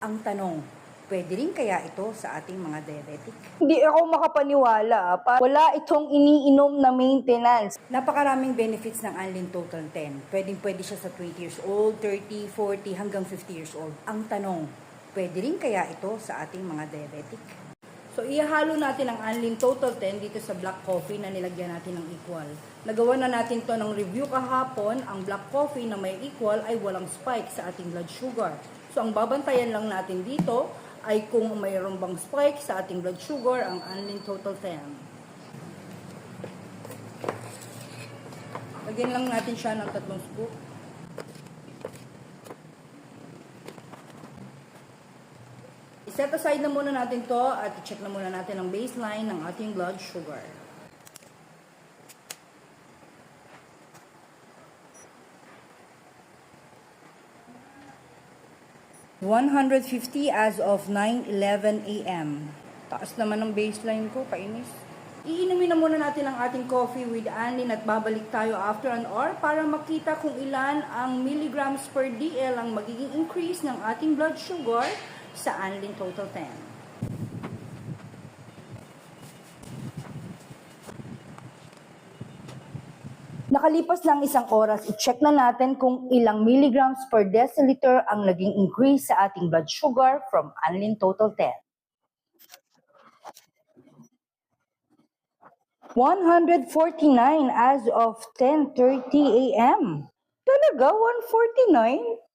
Ang tanong, pwede rin kaya ito sa ating mga diabetic? Hindi ako makapaniwala. Wala itong iniinom na maintenance. Napakaraming benefits ng Anlin Total 10. Pwede siya sa 20 years old, 30, 40, hanggang 50 years old. Ang tanong, pwede rin kaya ito sa ating mga diabetic? So, ihahalo natin ang Anlin Total 10 dito sa black coffee na nilagyan natin ng equal. Nagawa na natin to ng review kahapon. Ang black coffee na may equal ay walang spike sa ating blood sugar. So, ang babantayan lang natin dito ay kung mayroon bang spike sa ating blood sugar ang Anlin Total 10. Lagyan lang natin siya ng 3 scoop. I-set aside na muna natin to at i-check na muna natin ang baseline ng ating blood sugar. (150) as of 9:11 a.m. Taas naman ang baseline ko, kainis. Iinumin na muna natin ang ating coffee with Anlin at babalik tayo after an hour para makita kung ilan ang milligrams per DL ang magiging increase ng ating blood sugar sa Anlin Total 10. Nakalipas ng 1 oras, i-check na natin kung ilang milligrams per deciliter ang naging increase sa ating blood sugar from Anlin Total 10. 149 as of 10:30 a.m. Talaga, 149?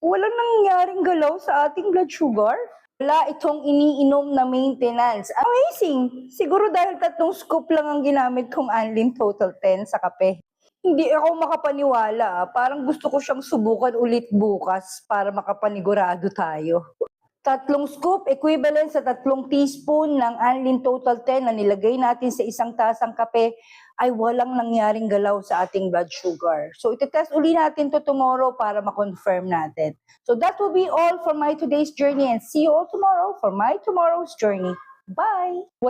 Walang nangyaring galaw sa ating blood sugar? Wala itong iniinom na maintenance. Amazing! Siguro dahil 3 scoop lang ang ginamit kong Anlin Total 10 sa kape. Hindi ako makapaniwala. Parang gusto ko siyang subukan ulit bukas para makapanigurado tayo. 3 scoop, equivalent sa 3 teaspoon ng Anlin Total 10 na nilagay natin sa 1 tasang kape, ay walang nangyaring galaw sa ating blood sugar. So, itetest uli natin to tomorrow para ma-confirm natin. So, that will be all for my today's journey and see you all tomorrow for my tomorrow's journey. Bye!